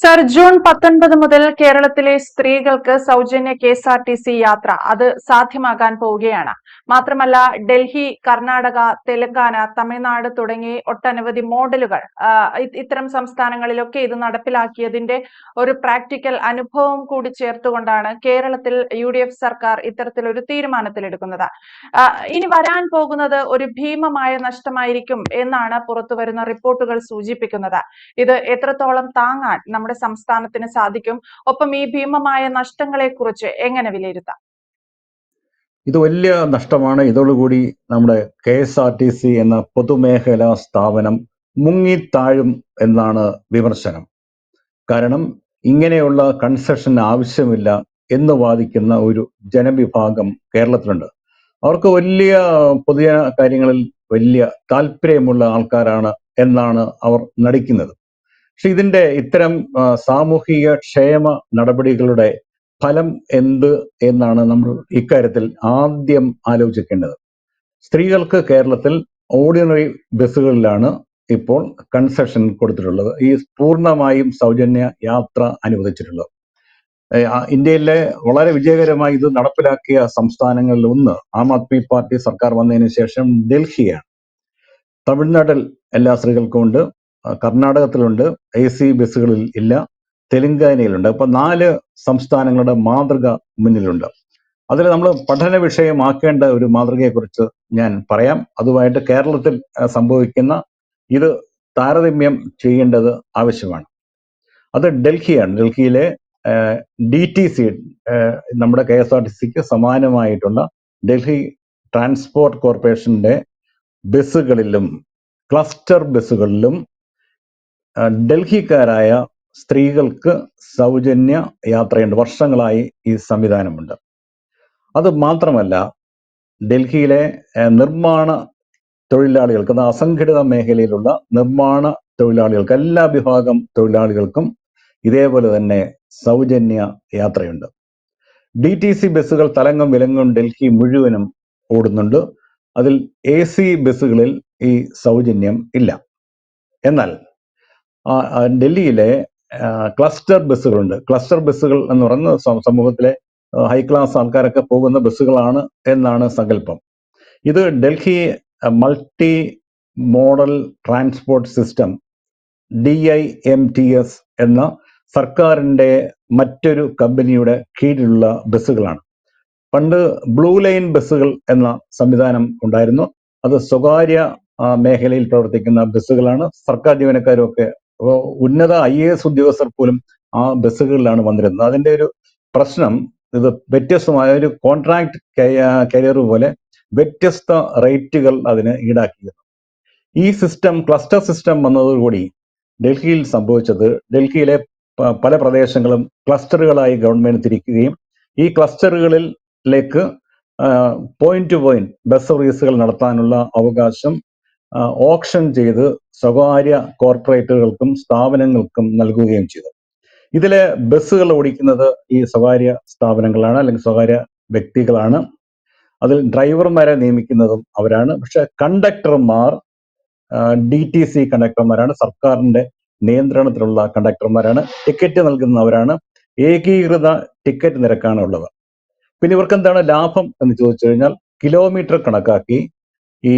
Sir, June 19 മുതൽ കേരളത്തിലെ സ്ത്രീകൾക്ക് സൗജന്യ KSRTC യാത്ര അത് സാധ്യമാകാൻ പോവുകയാണ്. മാത്രമല്ല, ഡൽഹി, കർണാടക, തെലങ്കാന, തമിഴ്നാട് തുടങ്ങി ഒട്ടനവധി മോഡലുകൾ ഇത്തരം സംസ്ഥാനങ്ങളിലൊക്കെ ഇത് നടപ്പിലാക്കിയതിന്റെ ഒരു പ്രാക്ടിക്കൽ അനുഭവം കൂടി ചേർത്തുകൊണ്ടാണ് കേരളത്തിൽ UDF സർക്കാർ ഇത്തരത്തിലൊരു തീരുമാനത്തിലെടുക്കുന്നത്. ഇനി വരാൻ പോകുന്നത് ഒരു ഭീമമായ നഷ്ടമായിരിക്കും എന്നാണ് പുറത്തുവരുന്ന റിപ്പോർട്ടുകൾ സൂചിപ്പിക്കുന്നത്. ഇത് എത്രത്തോളം താങ്ങാൻ നമ്മുടെ സംസ്ഥാനത്തിന് സാധിക്കും? ഒപ്പം ഈ ഭീമമായ നഷ്ടങ്ങളെ കുറിച്ച് എങ്ങനെ വിലയിരുത്താം? ഇത് വലിയ നഷ്ടമാണ്. ഇതോടുകൂടി നമ്മുടെ KSRTC എന്ന പൊതുമേഖലാ സ്ഥാപനം മുങ്ങിത്താഴും എന്നാണ് വിമർശനം. കാരണം ഇങ്ങനെയുള്ള കൺസെഷൻ ആവശ്യമില്ല എന്ന് വാദിക്കുന്ന ഒരു ജനവിഭാഗം കേരളത്തിലുണ്ട്. അവർക്ക് വലിയ പുതിയ കാര്യങ്ങളിൽ വലിയ താല്പര്യമുള്ള ആൾക്കാരാണ് എന്നാണ് അവർ നടിക്കുന്നത്. പക്ഷെ ഇതിന്റെ ഇത്തരം സാമൂഹിക ക്ഷേമ നടപടികളുടെ ഫലം എന്ത് എന്നാണ് നമ്മൾ ഇക്കാര്യത്തിൽ ആദ്യം ആലോചിക്കേണ്ടത്. സ്ത്രീകൾക്ക് കേരളത്തിൽ ഓർഡിനറി ബസ്സുകളിലാണ് ഇപ്പോൾ കൺസെഷൻ കൊടുത്തിട്ടുള്ളത്, ഈ പൂർണ്ണമായും സൗജന്യ യാത്ര അനുവദിച്ചിട്ടുള്ളത്. ഇന്ത്യയിലെ വളരെ കരമായി ഇത് നടപ്പിലാക്കിയ സംസ്ഥാനങ്ങളിൽ ഒന്ന് ആം ആദ്മി പാർട്ടി സർക്കാർ വന്നതിന് ശേഷം ഡൽഹിയാണ്. തമിഴ്നാട്ടിൽ എല്ലാ സ്ത്രീകൾക്കും ഉണ്ട്, കർണാടകത്തിലുണ്ട്, AC ബസ്സുകളിൽ ഇല്ല, തെലങ്കാനയിലുണ്ട്. അപ്പൊ 4 സംസ്ഥാനങ്ങളുടെ മാതൃക മുന്നിലുണ്ട്. അതിൽ നമ്മൾ പഠന വിഷയമാക്കേണ്ട ഒരു മാതൃകയെക്കുറിച്ച് ഞാൻ പറയാം. അതുമായിട്ട് കേരളത്തിൽ സംഭവിക്കുന്ന ഇത് താരതമ്യം ചെയ്യേണ്ടത് ആവശ്യമാണ്. അത് ഡൽഹിയാണ്. ഡൽഹിയിലെ DTC, നമ്മുടെ KSRTCക്ക് സമാനമായിട്ടുള്ള ഡൽഹി ട്രാൻസ്പോർട്ട് കോർപ്പറേഷന്റെ ബസ്സുകളിലും ക്ലസ്റ്റർ ബസ്സുകളിലും ഡൽഹിക്കാരായ സ്ത്രീകൾക്ക് സൗജന്യ യാത്രയുണ്ട്. വർഷങ്ങളായി ഈ സംവിധാനമുണ്ട്. അത് മാത്രമല്ല, ഡൽഹിയിലെ നിർമ്മാണ തൊഴിലാളികൾക്ക്, അത് അസംഘടിത മേഖലയിലുള്ള നിർമ്മാണ തൊഴിലാളികൾക്ക്, എല്ലാ വിഭാഗം തൊഴിലാളികൾക്കും ഇതേപോലെ തന്നെ സൗജന്യ യാത്രയുണ്ട്. DTC ബസ്സുകൾ തലങ്ങും വിലങ്ങും ഡൽഹി മുഴുവനും ഓടുന്നുണ്ട്. അതിൽ AC ബസ്സുകളിൽ ഈ സൗജന്യം ഇല്ല. എന്നാൽ ഡൽഹിയിലെ ക്ലസ്റ്റർ ബസ്സുകളുണ്ട്. ക്ലസ്റ്റർ ബസ്സുകൾ എന്ന് പറയുന്ന സമൂഹത്തിലെ ഹൈ ക്ലാസ് ആൾക്കാരൊക്കെ പോകുന്ന ബസ്സുകളാണ് എന്നാണ് സങ്കല്പം. ഇത് Delhi multi model transport system DIMTS എന്ന സർക്കാരിൻ്റെ മറ്റൊരു കമ്പനിയുടെ കീഴിലുള്ള ബസ്സുകളാണ്. പണ്ട് ബ്ലൂ ലൈൻ ബസ്സുകൾ എന്ന സംവിധാനം ഉണ്ടായിരുന്നു. അത് സ്വകാര്യ മേഖലയിൽ പ്രവർത്തിക്കുന്ന ബസ്സുകളാണ്. സർക്കാർ ജീവനക്കാരും ഒക്കെ, ഉന്നത IAS ഉദ്യോഗസ്ഥർ പോലും ആ ബസ്സുകളിലാണ് വന്നിരുന്നത്. അതിൻ്റെ ഒരു പ്രശ്നം, ഇത് വ്യത്യസ്തമായ ഒരു കോൺട്രാക്ട് കരിയർ പോലെ വ്യത്യസ്ത റേറ്റുകൾ അതിന് ഈടാക്കിയിരുന്നു. ഈ സിസ്റ്റം, ക്ലസ്റ്റർ സിസ്റ്റം വന്നതോടുകൂടി ഡൽഹിയിൽ സംഭവിച്ചത്, ഡൽഹിയിലെ പല പ്രദേശങ്ങളും ക്ലസ്റ്ററുകളായി ഗവൺമെന്റ് തിരിക്കുകയും ഈ ക്ലസ്റ്ററുകളിലേക്ക് പോയിന്റ് ടു പോയിന്റ് ബസ് സർവീസുകൾ നടത്താനുള്ള അവകാശം ഓപ്ഷൻ ചെയ്ത് സ്വകാര്യ കോർപ്പറേറ്റുകൾക്കും സ്ഥാപനങ്ങൾക്കും നൽകുകയും ചെയ്തു. ഇതിലെ ബസ്സുകൾ ഓടിക്കുന്നത് ഈ സ്വകാര്യ സ്ഥാപനങ്ങളാണ്, അല്ലെങ്കിൽ സ്വകാര്യ വ്യക്തികളാണ്. അതിൽ ഡ്രൈവർമാരെ നിയമിക്കുന്നതും അവരാണ്. പക്ഷെ കണ്ടക്ടർമാർ DTC കണ്ടക്ടർമാരാണ്, സർക്കാരിന്റെ നിയന്ത്രണത്തിലുള്ള കണ്ടക്ടർമാരാണ്, ടിക്കറ്റ് നൽകുന്നവരാണ്. ഏകീകൃത ടിക്കറ്റ് നിരക്കാണ് ഉള്ളത്. പിന്നെ ഇവർക്ക് എന്താണ് ലാഭം എന്ന് ചോദിച്ചു കഴിഞ്ഞാൽ, കിലോമീറ്റർ കണക്കാക്കി ഈ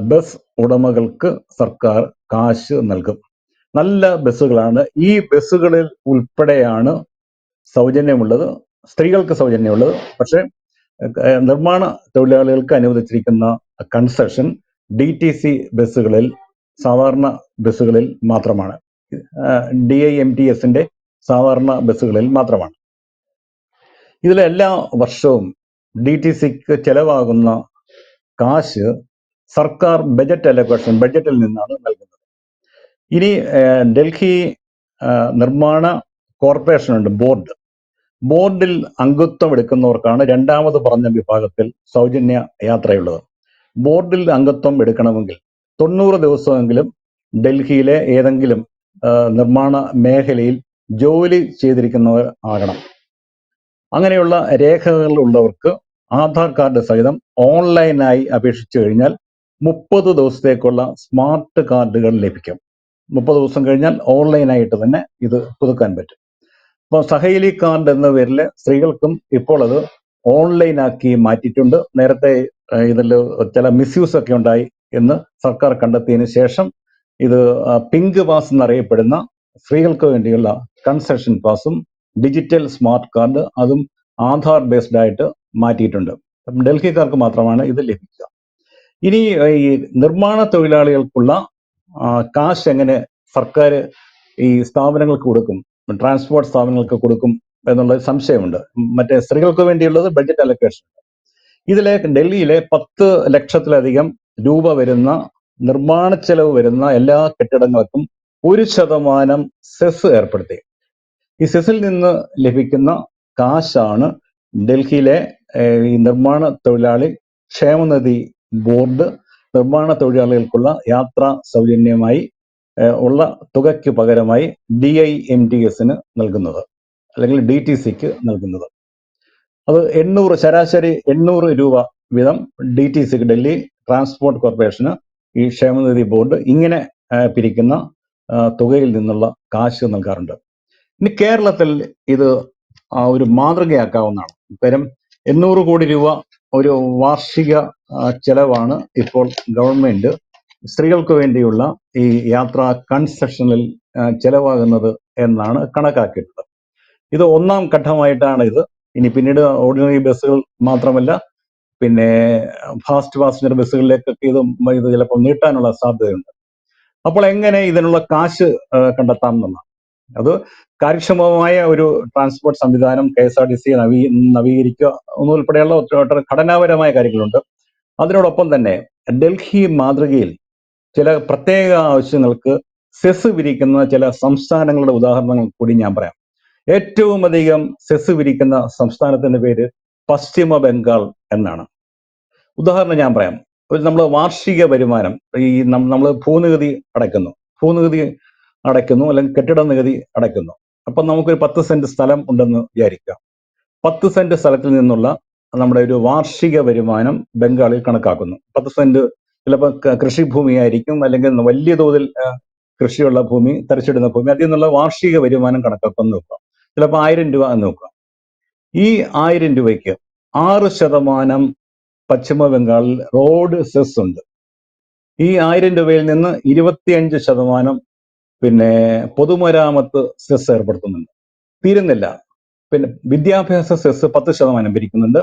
ബസ് ഉടമകൾക്ക് സർക്കാർ കാശ് നൽകും. നല്ല ബസ്സുകളാണ്. ഈ ബസ്സുകളിൽ ഉൾപ്പെടെയാണ് സൗജന്യമുള്ളത്, സ്ത്രീകൾക്ക് സൗജന്യമുള്ളത്. പക്ഷെ നിർമ്മാണ തൊഴിലാളികൾക്ക് അനുവദിച്ചിരിക്കുന്ന കൺസെഷൻ DTC ബസ്സുകളിൽ, സാധാരണ ബസ്സുകളിൽ മാത്രമാണ്. DIMTSന്റെ സാധാരണ ബസ്സുകളിൽ മാത്രമാണ്. ഇതിലെ എല്ലാ വർഷവും DTCക്ക് ചെലവാകുന്ന കാശ് സർക്കാർ ബജറ്റ് അലോക്കേഷൻ, ബജറ്റിൽ നിന്നാണ് നൽകുന്നത്. ഇനി ഡൽഹി നിർമ്മാണ കോർപ്പറേഷൻ ഉണ്ട്, ബോർഡിൽ അംഗത്വം എടുക്കുന്നവർക്കാണ് രണ്ടാമത് പറഞ്ഞ വിഭാഗത്തിൽ സൗജന്യ യാത്രയുള്ളത്. ബോർഡിൽ അംഗത്വം എടുക്കണമെങ്കിൽ 90 ദിവസമെങ്കിലും ഡൽഹിയിലെ ഏതെങ്കിലും നിർമ്മാണ മേഖലയിൽ ജോലി ചെയ്തിരിക്കുന്നവർ ആകണം. അങ്ങനെയുള്ള രേഖകൾ ഉള്ളവർക്ക് ആധാർ കാർഡ് സഹിതം ഓൺലൈനായി അപേക്ഷിച്ചു കഴിഞ്ഞാൽ 30 ദിവസത്തേക്കുള്ള സ്മാർട്ട് കാർഡുകൾ ലഭിക്കും. 30 ദിവസം കഴിഞ്ഞാൽ ഓൺലൈനായിട്ട് തന്നെ ഇത് പുതുക്കാൻ പറ്റും. അപ്പോൾ സഹേലി കാർഡ് എന്ന പേരിൽ സ്ത്രീകൾക്കും ഇപ്പോൾ അത് ഓൺലൈനാക്കി മാറ്റിയിട്ടുണ്ട്. നേരത്തെ ഇതിൽ ചില മിസ്യൂസ് ഒക്കെ ഉണ്ടായി എന്ന് സർക്കാർ കണ്ടെത്തിയതിന് ശേഷം ഇത് പിങ്ക് പാസ് എന്നറിയപ്പെടുന്ന സ്ത്രീകൾക്ക് വേണ്ടിയുള്ള കൺസെഷൻ പാസും ഡിജിറ്റൽ സ്മാർട്ട് കാർഡ് അതും ആധാർ ബേസ്ഡ് ആയിട്ട് മാറ്റിയിട്ടുണ്ട്. ഡൽഹിക്കാർക്ക് മാത്രമാണ് ഇത് ലഭിക്കുക. ഇനി ഈ നിർമ്മാണ തൊഴിലാളികൾക്കുള്ള കാശ് എങ്ങനെ സർക്കാർ ഈ സ്ഥാപനങ്ങൾക്ക് കൊടുക്കും, ട്രാൻസ്പോർട്ട് സ്ഥാപനങ്ങൾക്ക് കൊടുക്കും എന്നുള്ള സംശയമുണ്ട്. മറ്റേ സ്ത്രീകൾക്ക് വേണ്ടിയുള്ളത് ബഡ്ജറ്റ് അലൊക്കേഷൻ. ഇതിലെ ഡൽഹിയിലെ 10 ലക്ഷത്തിലധികം രൂപ വരുന്ന നിർമ്മാണ ചെലവ് വരുന്ന എല്ലാ കെട്ടിടങ്ങൾക്കും 1% സെസ് ഏർപ്പെടുത്തി. ഈ സെസ്സിൽ നിന്ന് ലഭിക്കുന്ന കാശാണ് ഡൽഹിയിലെ ഈ നിർമ്മാണ തൊഴിലാളി ക്ഷേമനിധി ബോർഡ് നിർമ്മാണ തൊഴിലാളികൾക്കുള്ള യാത്രാ സൗജന്യമായി ഉള്ള തുകയ്ക്ക് പകരമായി DIMTSന് നൽകുന്നത്, അല്ലെങ്കിൽ DTCക്ക് നൽകുന്നത്. അത് 800 ശരാശരി 800 രൂപ വീതം DTCക്ക്, ഡൽഹി ട്രാൻസ്പോർട്ട് കോർപ്പറേഷന് ഈ ക്ഷേമനിധി ബോർഡ് ഇങ്ങനെ പിരിക്കുന്ന തുകയിൽ നിന്നുള്ള കാശ് നൽകാറുണ്ട്. ഇനി കേരളത്തിൽ ഇത് ഒരു മാതൃകയാക്കാവുന്നതാണ്. കാര്യം 800 കോടി രൂപ ഒരു വാർഷിക ചെലവാണ് ഇപ്പോൾ ഗവൺമെന്റ് സ്ത്രീകൾക്ക് വേണ്ടിയുള്ള ഈ യാത്രാ കൺസെഷനിൽ ചെലവാകുന്നത് എന്നാണ് കണക്കാക്കിയിട്ടുള്ളത്. ഇത് ഒന്നാം ഘട്ടമായിട്ടാണ് ഇത്. ഇനി പിന്നീട് ഓർഡിനറി ബസ്സുകൾ മാത്രമല്ല, പിന്നെ ഫാസ്റ്റ് പാസഞ്ചർ ബസ്സുകളിലേക്കൊക്കെ ഇത് ചിലപ്പോൾ നീട്ടാനുള്ള സാധ്യതയുണ്ട്. അപ്പോൾ എങ്ങനെ ഇതിനുള്ള കാശ് കണ്ടെത്താം എന്നുള്ളതാണ്. അത് കാര്യക്ഷമമായ ഒരു ട്രാൻസ്പോർട്ട് സംവിധാനം KSRTC നവീകരിക്കുക എന്നുൾപ്പെടെയുള്ള ഘടനാപരമായ കാര്യങ്ങളുണ്ട്. അതിനോടൊപ്പം തന്നെ ഡൽഹി മാതൃകയിൽ ചില പ്രത്യേക ആവശ്യങ്ങൾക്ക് സെസ് വിരിക്കുന്ന ചില സംസ്ഥാനങ്ങളുടെ ഉദാഹരണങ്ങൾ കൂടി ഞാൻ പറയാം. ഏറ്റവും അധികം സെസ് വിരിക്കുന്ന സംസ്ഥാനത്തിന്റെ പേര് പശ്ചിമ ബംഗാൾ എന്നാണ്. ഉദാഹരണം ഞാൻ പറയാം. നമ്മൾ വാർഷിക വരുമാനം, ഈ നമ്മൾ ഭൂനികുതി അടയ്ക്കുന്നു അല്ലെങ്കിൽ കെട്ടിട നികുതി അടയ്ക്കുന്നു. അപ്പം നമുക്കൊരു 10 സെന്റ് സ്ഥലം ഉണ്ടെന്ന് വിചാരിക്കുക. 10 സെന്റ് സ്ഥലത്തിൽ നിന്നുള്ള നമ്മുടെ ഒരു വാർഷിക വരുമാനം ബംഗാളിൽ കണക്കാക്കുന്നു. 10 സെന്റ് ചിലപ്പോൾ കൃഷിഭൂമിയായിരിക്കും, അല്ലെങ്കിൽ വലിയ തോതിൽ കൃഷിയുള്ള ഭൂമി, തരിച്ചിടുന്ന ഭൂമി, അതിൽ നിന്നുള്ള വാർഷിക വരുമാനം കണക്കാക്കുന്നു നോക്കുക. ചിലപ്പോൾ 1000 രൂപ എന്ന് നോക്കുക. ഈ 1000 രൂപയ്ക്ക് 6% പശ്ചിമ ബംഗാളിൽ റോഡ് സെസ് ഉണ്ട്. ഈ 1000 രൂപയിൽ നിന്ന് 25% പിന്നെ പൊതുമരാമത്ത് സെസ് ഏർപ്പെടുത്തുന്നുണ്ട്. തീരുന്നില്ല. പിന്നെ വിദ്യാഭ്യാസ സെസ് 10% പിരിക്കുന്നുണ്ട്.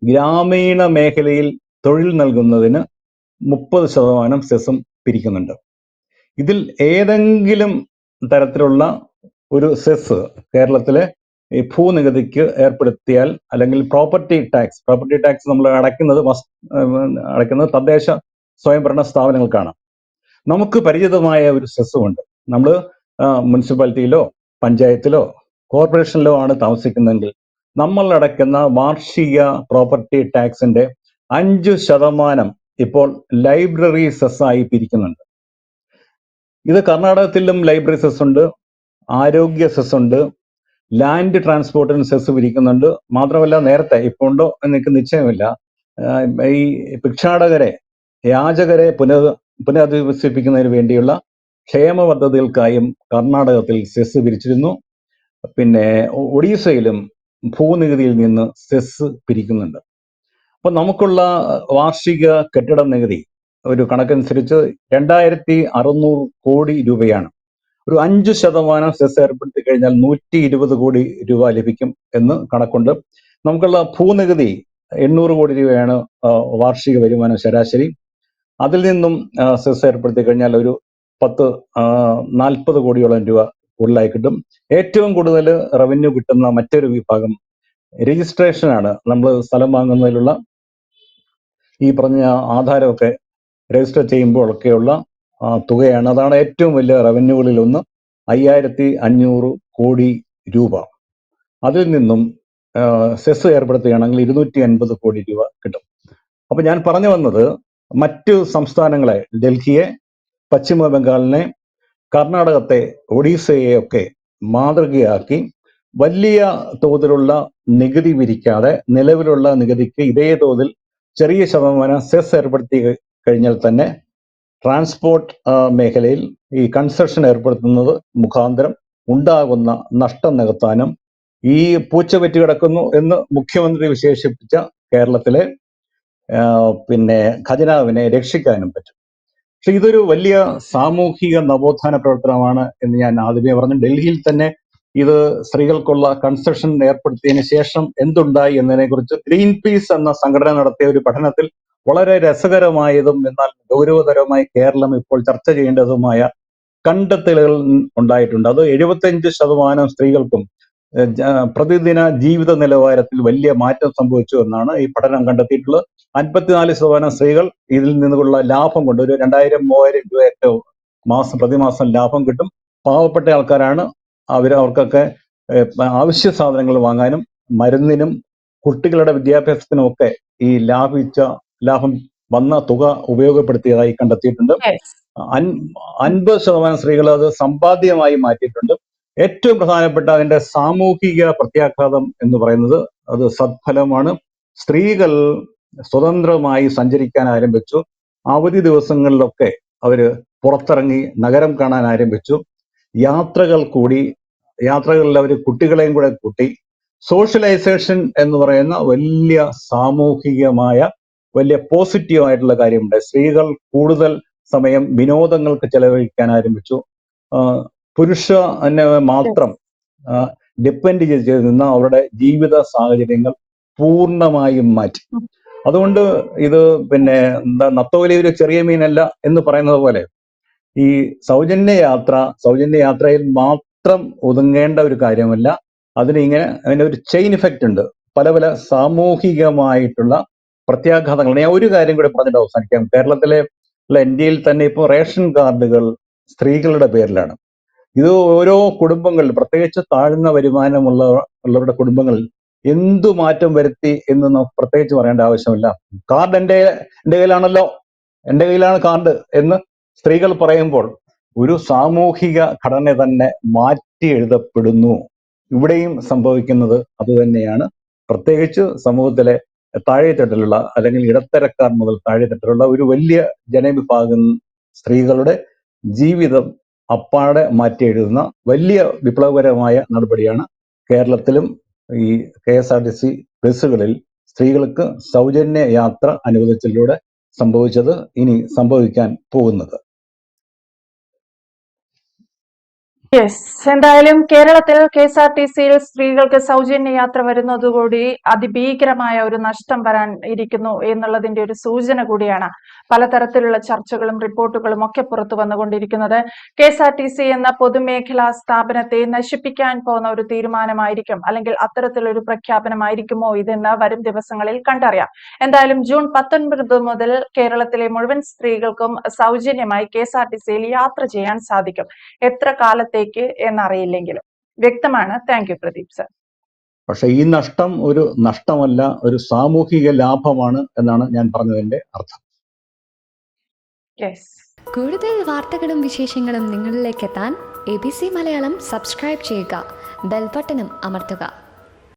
ഗ്രാമീണ മേഖലയിൽ തൊഴിൽ നൽകുന്നതിന് 30% സെസ്സും പിരിക്കുന്നുണ്ട്. ഇതിൽ ഏതെങ്കിലും തരത്തിലുള്ള ഒരു സെസ് കേരളത്തിലെ ഈ ഭൂനികുതിക്ക് ഏർപ്പെടുത്തിയാൽ, അല്ലെങ്കിൽ പ്രോപ്പർട്ടി ടാക്സ് നമ്മൾ അടയ്ക്കുന്നത് തദ്ദേശ സ്വയംഭരണ സ്ഥാപനങ്ങൾക്കാണ്. നമുക്ക് പരിചിതമായ ഒരു സെസ്സുമുണ്ട്. നമ്മൾ മുനിസിപ്പാലിറ്റിയിലോ പഞ്ചായത്തിലോ കോർപ്പറേഷനിലോ ആണ് താമസിക്കുന്നതെങ്കിൽ നമ്മൾ അടയ്ക്കുന്ന വാർഷിക പ്രോപ്പർട്ടി ടാക്സിന്റെ 5% ഇപ്പോൾ ലൈബ്രറി സെസ്സായി പിരിക്കുന്നുണ്ട്. ഇത് കർണാടകത്തിലും ലൈബ്രറി സെസ് ഉണ്ട്, ആരോഗ്യ സെസ് ഉണ്ട്, ലാൻഡ് ട്രാൻസ്പോർട്ടിന് സെസ് പിരിക്കുന്നുണ്ട്. മാത്രമല്ല, നേരത്തെ ഇപ്പോൾ ഉണ്ടോ എനിക്ക് നിശ്ചയമില്ല, ഈ ഭിക്ഷാടകരെ, യാചകരെ പുനരധിവസിപ്പിക്കുന്നതിന് വേണ്ടിയുള്ള ക്ഷേമ പദ്ധതികൾക്കായും കർണാടകത്തിൽ സെസ് പിരിച്ചിരുന്നു. പിന്നെ ഒഡീസയിലും ഭൂനികുതിയിൽ നിന്ന് സെസ് പിരിക്കുന്നുണ്ട്. അപ്പൊ നമുക്കുള്ള വാർഷിക കെട്ടിട നികുതി ഒരു കണക്കനുസരിച്ച് 2600 കോടി രൂപയാണ്. ഒരു 5% സെസ് ഏർപ്പെടുത്തി കഴിഞ്ഞാൽ 120 കോടി രൂപ ലഭിക്കും എന്ന് കണക്കുണ്ട്. നമുക്കുള്ള ഭൂനികുതി 800 കോടി രൂപയാണ് വാർഷിക വരുമാനം ശരാശരി. അതിൽ നിന്നും സെസ് ഏർപ്പെടുത്തി കഴിഞ്ഞാൽ ഒരു 40 കോടിയോളം രൂപ കൂടുതലായി കിട്ടും. ഏറ്റവും കൂടുതൽ റവന്യൂ കിട്ടുന്ന മറ്റൊരു വിഭാഗം രജിസ്ട്രേഷനാണ്. നമ്മൾ സ്ഥലം വാങ്ങുന്നതിലുള്ള ഈ പറഞ്ഞ ആധാരമൊക്കെ രജിസ്റ്റർ ചെയ്യുമ്പോഴൊക്കെയുള്ള തുകയാണ്. അതാണ് ഏറ്റവും വലിയ റവന്യൂകളിൽ ഒന്ന്. 5500 കോടി രൂപ. അതിൽ നിന്നും സെസ് ഏർപ്പെടുത്തുകയാണെങ്കിൽ 250 കോടി രൂപ കിട്ടും. അപ്പൊ ഞാൻ പറഞ്ഞു വന്നത്, മറ്റു സംസ്ഥാനങ്ങളെ, ഡൽഹിയെ, പശ്ചിമ ബംഗാളിനെ, കർണാടകത്തെ, ഒഡീസയെ ഒക്കെ മാതൃകയാക്കി വലിയ തോതിലുള്ള നികുതി വിരിക്കാതെ നിലവിലുള്ള നികുതിക്ക് ഇതേ തോതിൽ ചെറിയ ശതമാനം സെസ് ഏർപ്പെടുത്തി കഴിഞ്ഞാൽ തന്നെ ട്രാൻസ്പോർട്ട് മേഖലയിൽ ഈ കൺസെഷൻ ഏർപ്പെടുത്തുന്നത് മുഖാന്തരം ഉണ്ടാകുന്ന നഷ്ടം നികത്താനും ഈ പൂച്ച പെറ്റ് കിടക്കുന്നു എന്ന് മുഖ്യമന്ത്രി വിശേഷിപ്പിച്ച കേരളത്തിലെ പിന്നെ ഖജനാവിനെ രക്ഷിക്കാനും പറ്റും. പക്ഷെ ഇതൊരു വലിയ സാമൂഹിക നവോത്ഥാന പ്രവർത്തനമാണ് എന്ന് ഞാൻ ആദ്യമേ പറഞ്ഞു. ഡൽഹിയിൽ തന്നെ ഇത് സ്ത്രീകൾക്കുള്ള കൺസെഷൻ ഏർപ്പെടുത്തിയതിനു ശേഷം എന്തുണ്ടായി എന്നതിനെ കുറിച്ച് ഗ്രീൻ പീസ് എന്ന സംഘടന നടത്തിയ ഒരു പഠനത്തിൽ വളരെ രസകരമായതും എന്നാൽ ഗൗരവതരമായി കേരളം ഇപ്പോൾ ചർച്ച ചെയ്യേണ്ടതുമായ കണ്ടെത്തലുകൾ ഉണ്ടായിട്ടുണ്ട്. അത് 75% സ്ത്രീകൾക്കും പ്രതിദിന ജീവിത നിലവാരത്തിൽ വലിയ മാറ്റം സംഭവിച്ചു എന്നാണ് ഈ പഠനം കണ്ടെത്തിയിട്ടുള്ളത്. 54% സ്ത്രീകൾ ഇതിൽ നിന്നുള്ള ലാഭം കൊണ്ട് ഒരു 2000-3000 രൂപയൊക്കെ പ്രതിമാസം ലാഭം കിട്ടും. പാവപ്പെട്ട ആൾക്കാരാണ്. അവർക്കൊക്കെ ആവശ്യ സാധനങ്ങൾ വാങ്ങാനും മരുന്നിനും കുട്ടികളുടെ വിദ്യാഭ്യാസത്തിനും ഒക്കെ ഈ ലാഭം വന്ന തുക ഉപയോഗപ്പെടുത്തിയതായി കണ്ടെത്തിയിട്ടുണ്ട്. 50% സ്ത്രീകൾ അത് സമ്പാദ്യമായി മാറ്റിയിട്ടുണ്ട്. ഏറ്റവും പ്രധാനപ്പെട്ട അതിന്റെ സാമൂഹിക പ്രത്യാഘാതം എന്ന് പറയുന്നത് അത് സത്ഫലമാണ്. സ്ത്രീകൾ സ്വതന്ത്രമായി സഞ്ചരിക്കാൻ ആരംഭിച്ചു. അവധി ദിവസങ്ങളിലൊക്കെ അവര് പുറത്തിറങ്ങി നഗരം കാണാൻ ആരംഭിച്ചു. യാത്രകളിൽ അവർ കുട്ടികളെയും കൂടെ കൂട്ടി. സോഷ്യലൈസേഷൻ എന്ന് പറയുന്ന വലിയ സാമൂഹികമായ വലിയ പോസിറ്റീവായിട്ടുള്ള കാര്യമുണ്ട്. സ്ത്രീകൾ കൂടുതൽ സമയം വിനോദങ്ങൾക്ക് ചെലവഴിക്കാൻ ആരംഭിച്ചു. പുരുഷനെ മാത്രം ഡിപ്പെൻഡ് ചെയ്ത് നിന്ന അവരുടെ ജീവിത സാഹചര്യങ്ങൾ പൂർണ്ണമായും മാറ്റി. അതുകൊണ്ട് ഇത് പിന്നെ നത്തോലി ഒരു ചെറിയ മീനല്ല എന്ന് പറയുന്നത് പോലെ ഈ സൗജന്യ യാത്രയിൽ മാത്രം ഒതുങ്ങേണ്ട ഒരു കാര്യമല്ല. അതിന്റെ ഒരു ചെയിൻ ഇഫക്റ്റ് ഉണ്ട്. പല പല സാമൂഹികമായിട്ടുള്ള പ്രത്യാഘാതങ്ങൾ. ഞാൻ ഒരു കാര്യം കൂടെ പറഞ്ഞിട്ട് അവസാനിക്കാം. കേരളത്തിലെ ഇന്ത്യയിൽ തന്നെ ഇപ്പോൾ റേഷൻ കാർഡുകൾ സ്ത്രീകളുടെ പേരിലാണ്. ഇത് ഓരോ കുടുംബങ്ങളിൽ, പ്രത്യേകിച്ച് താഴ്ന്ന വരുമാനമുള്ളവരുടെ കുടുംബങ്ങളിൽ എന്തു മാറ്റം വരുത്തി എന്ന് നമുക്ക് പ്രത്യേകിച്ച് പറയേണ്ട ആവശ്യമില്ല. കാർഡ് എൻ്റെ കയ്യിലാണല്ലോ, എൻ്റെ കയ്യിലാണ് കാർഡ് എന്ന് സ്ത്രീകൾ പറയുമ്പോൾ ഒരു സാമൂഹിക ഘടന തന്നെ മാറ്റി എഴുതപ്പെടുന്നു. ഇവിടെയും സംഭവിക്കുന്നത് അതുതന്നെയാണ്. പ്രത്യേകിച്ച് സമൂഹത്തിലെ താഴെത്തട്ടിലുള്ള അല്ലെങ്കിൽ ഇടത്തരക്കാർ മുതൽ താഴെത്തട്ടിലുള്ള ഒരു വലിയ ജനവിഭാഗം സ്ത്രീകളുടെ ജീവിതം അപ്പാടെ മാറ്റി എഴുതുന്ന വലിയ വിപ്ലവകരമായ നടപടിയാണ് കേരളത്തിലും ഈ KSRTC ബസ്സുകളിൽ സ്ത്രീകൾക്ക് സൗജന്യ യാത്ര അനുവദിച്ചതിലൂടെ സംഭവിച്ചത്, ഇനി സംഭവിക്കാൻ പോകുന്നത്. എന്തായാലും കേരളത്തിൽ KSRTCയിൽ സ്ത്രീകൾക്ക് സൗജന്യ യാത്ര വരുന്നതുകൂടി അതിഭീകരമായ ഒരു നഷ്ടം വരാൻ ഇരിക്കുന്നു എന്നുള്ളതിന്റെ ഒരു സൂചന കൂടിയാണ് പലതരത്തിലുള്ള ചർച്ചകളും റിപ്പോർട്ടുകളും ഒക്കെ പുറത്തു വന്നുകൊണ്ടിരിക്കുന്നത്. KSRTC എന്ന പൊതുമേഖലാ സ്ഥാപനത്തെ നശിപ്പിക്കാൻ പോകുന്ന ഒരു തീരുമാനമായിരിക്കും, അല്ലെങ്കിൽ അത്തരത്തിലൊരു പ്രഖ്യാപനമായിരിക്കുമോ ഇതെന്ന് വരും ദിവസങ്ങളിൽ കണ്ടറിയാം. എന്തായാലും ജൂൺ 19 മുതൽ കേരളത്തിലെ മുഴുവൻ സ്ത്രീകൾക്കും സൗജന്യമായി KSRTCയിൽ യാത്ര ചെയ്യാൻ സാധിക്കും. എത്ര കാലത്തേക്ക് എന്നറിയില്ലെങ്കിലും വ്യക്തമാണ്. Thank you Pradeep sir. പക്ഷെ ഈ നഷ്ടം ഒരു നഷ്ടമല്ല, ഒരു സാമൂഹിക ലാഭമാണ് എന്നാണ് ഞാൻ പറഞ്ഞതിന്റെ അർത്ഥം. കൂടുതൽ വാർത്തകളും വിശേഷങ്ങളും നിങ്ങളിലേക്ക് എത്താൻ ABC മലയാളം സബ്സ്ക്രൈബ് ചെയ്യുക, ബെൽ ബട്ടണും അമർത്തുക.